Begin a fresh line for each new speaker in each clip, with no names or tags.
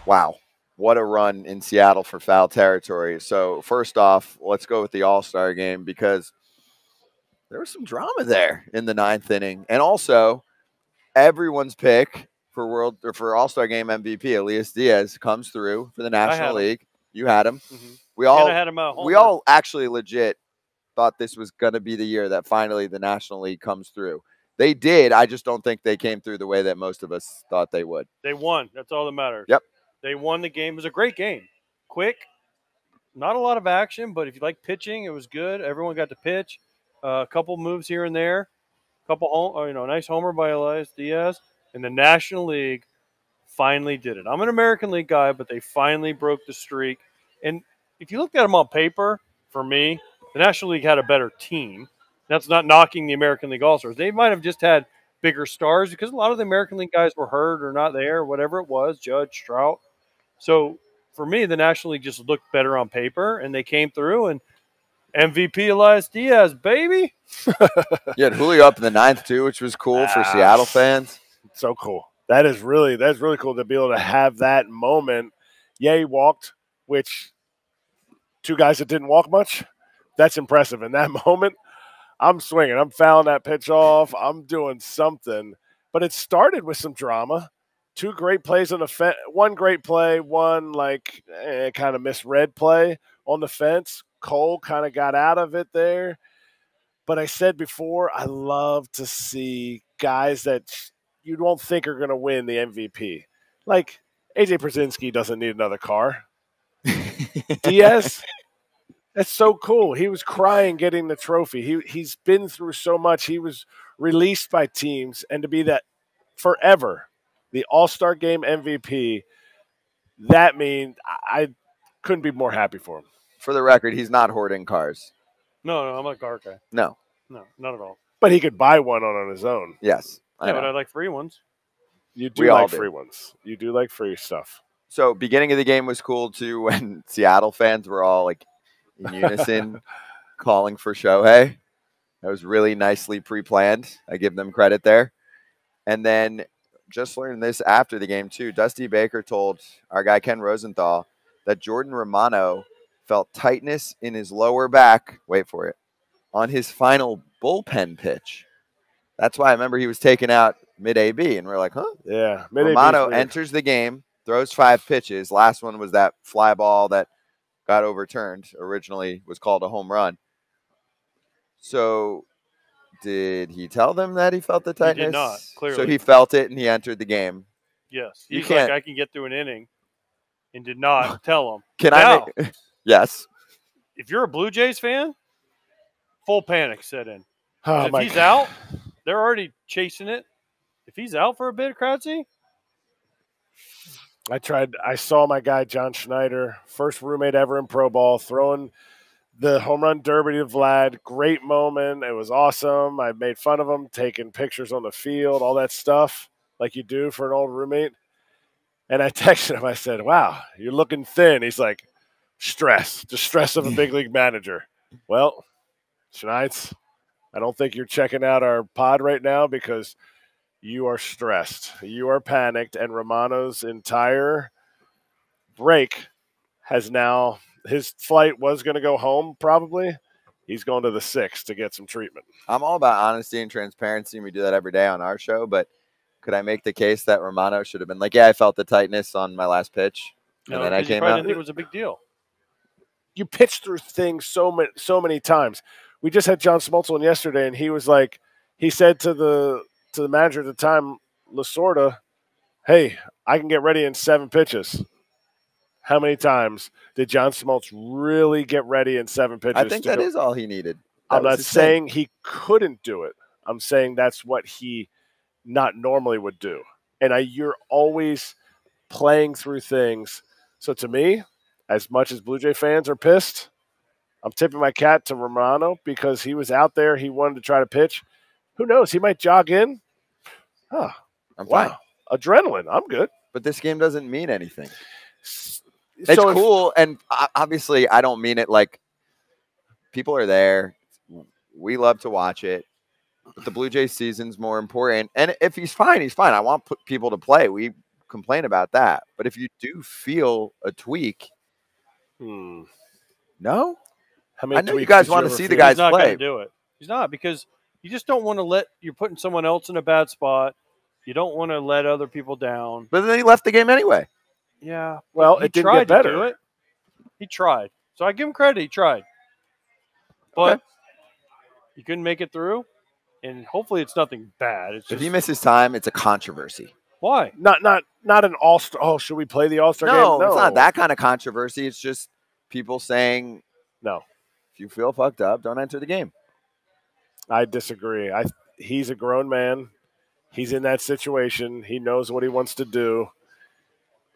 Wow. What a run in Seattle for foul territory. So, first off, let's go with the All-Star game because there was some drama there in the ninth inning. And also, everyone's pick for All-Star game MVP, Elias Díaz, comes through for the National League. You had him.
Mm-hmm.
We all
I had him
we all actually legit thought this was going to be the year that finally the National League comes through. They did. I just don't think they came through the way that most of us thought they would.
They won. That's all that matters.
Yep.
They won the game. It was a great game. Quick, not a lot of action, but if you like pitching, it was good. Everyone got to pitch. A couple moves here and there. Nice homer by Elias Díaz. And the National League finally did it. I'm an American League guy, but they finally broke the streak. And if you looked at them on paper, for me, the National League had a better team. That's not knocking the American League All-Stars. They might have just had bigger stars because a lot of the American League guys were hurt or not there, whatever it was, Judge, Trout. So for me, the National League just looked better on paper, and they came through, and MVP Elias Díaz, baby.
You had Julio up in the ninth, too, which was cool for Seattle fans.
So cool. That's really cool to be able to have that moment. Yeah, he walked, which two guys that didn't walk much, that's impressive. In that moment, I'm swinging. I'm fouling that pitch off. I'm doing something. But it started with some drama. Two great plays on the fence. One great play, one kind of misread play on the fence. Cole kind of got out of it there. But I said before, I love to see guys that you don't think are going to win the MVP. Like AJ Przinsky doesn't need another car. Díaz, that's so cool. He was crying getting the trophy. He's been through so much. He was released by teams, and to be that forever, the All-Star Game MVP, that means I couldn't be more happy for him.
For the record, he's not hoarding cars.
No, I'm not a car guy.
No,
not at all.
But he could buy one on his own.
Yes.
But I like free ones.
You do like free ones. You do like free stuff.
So beginning of the game was cool, too, when Seattle fans were all, in unison calling for Shohei. That was really nicely pre-planned. I give them credit there. And then just learned this after the game, too. Dusty Baker told our guy Ken Rosenthal that Jordan Romano felt tightness in his lower back, wait for it, on his final bullpen pitch. That's why I remember he was taken out mid-AB, and we're like, huh?
Yeah.
Romano enters the game, throws 5 pitches. Last one was that fly ball that got overturned. Originally was called a home run. So did he tell them that he felt the tightness?
He did not, clearly.
So he felt it, and he entered the game.
Yes. He's like, I can get through an inning, and did not tell them.
Yes.
If you're a Blue Jays fan, full panic set in.
Oh,
if he's out, they're already chasing it. If he's out for a bit, Kratzy?
I saw my guy, John Schneider, first roommate ever in pro ball, throwing the home run derby to Vlad. Great moment. It was awesome. I made fun of him, taking pictures on the field, all that stuff like you do for an old roommate. And I texted him. I said, wow, you're looking thin. He's like, the stress of a big league manager. Well, Schneitz, I don't think you're checking out our pod right now because you are stressed. You are panicked, and Romano's entire break has now – his flight was going to go home probably. He's going to the 6 to get some treatment.
I'm all about honesty and transparency, and we do that every day on our show, but could I make the case that Romano should have been like, yeah, I felt the tightness on my last pitch, and then I came out?
I didn't think it was a big deal.
You pitch through things so many times. We just had John Smoltz on yesterday, and he was like, he said to the manager at the time, Lasorda, hey, I can get ready in 7 pitches. How many times did John Smoltz really get ready in 7 pitches?
I think that is all he needed.
I'm not saying he couldn't do it. I'm saying that's what he not normally would do. And you're always playing through things. So to me, as much as Blue Jay fans are pissed, I'm tipping my cap to Romano because he was out there. He wanted to try to pitch. Who knows? He might jog in. Oh,
I'm fine.
Adrenaline. I'm good.
But this game doesn't mean anything. It's cool, and obviously I don't mean it like people are there. We love to watch it. But the Blue Jays season's more important. And if he's fine, he's fine. I want people to play. We complain about that. But if you do feel a tweak,
Hmm.
no?
How many
I know you
tweaks
guys
did
want to
ever
see the
feel?
guys
He's not
play.
going to do it. He's not, because you just don't want to you're putting someone else in a bad spot. You don't want to let other people down.
But then he left the game anyway.
Yeah.
Well,
he
it didn't
tried
get better.
to do it. He tried. So I give him credit. He tried. But
Okay.
he couldn't make it through. And hopefully it's nothing bad. It's
If
just,
he misses time, it's a controversy.
why?
Not an all-star. Oh, should we play the all-star game?
No,
No,
it's not that kind of controversy. It's just people saying,
No,
if you feel fucked up, don't enter the game.
I disagree. He's a grown man. He's in that situation. He knows what he wants to do.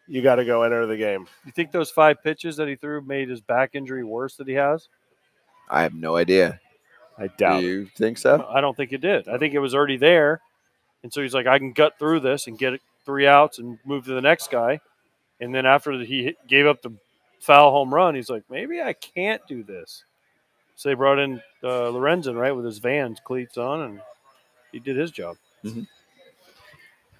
You got to go enter the game.
You think those 5 pitches that he threw made his back injury worse that he has?
I have no idea.
I
Do
doubt it.
you think so?
I don't think it did. I think it was already there. And so he's like, I can gut through this and get 3 outs and move to the next guy. And then after he gave up the foul home run, he's like, maybe I can't do this. So they brought in Lorenzen, right, with his Vans cleats on, and he did his job.
Mm-hmm.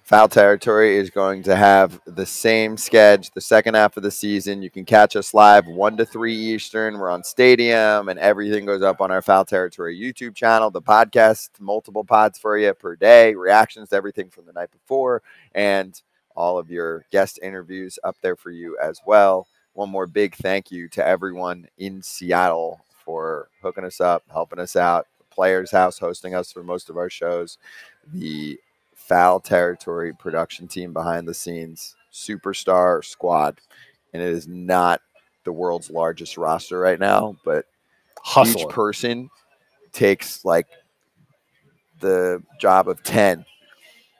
Foul Territory is going to have the same schedule the second half of the season. You can catch us live 1 to 3 Eastern. We're on Stadium, and everything goes up on our Foul Territory YouTube channel. The podcast, multiple pods for you per day, reactions to everything from the night before, and all of your guest interviews up there for you as well. One more big thank you to everyone in Seattle for hooking us up, helping us out. The Players House hosting us for most of our shows. The Foul Territory production team behind the scenes, superstar squad. And it is not the world's largest roster right now, but
Hustler.
each person takes like the job of 10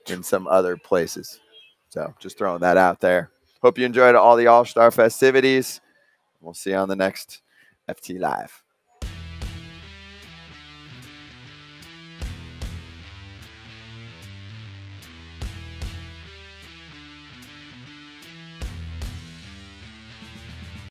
in some other places. So just throwing that out there. Hope you enjoyed all the All-Star festivities. We'll see you on the next FT Live.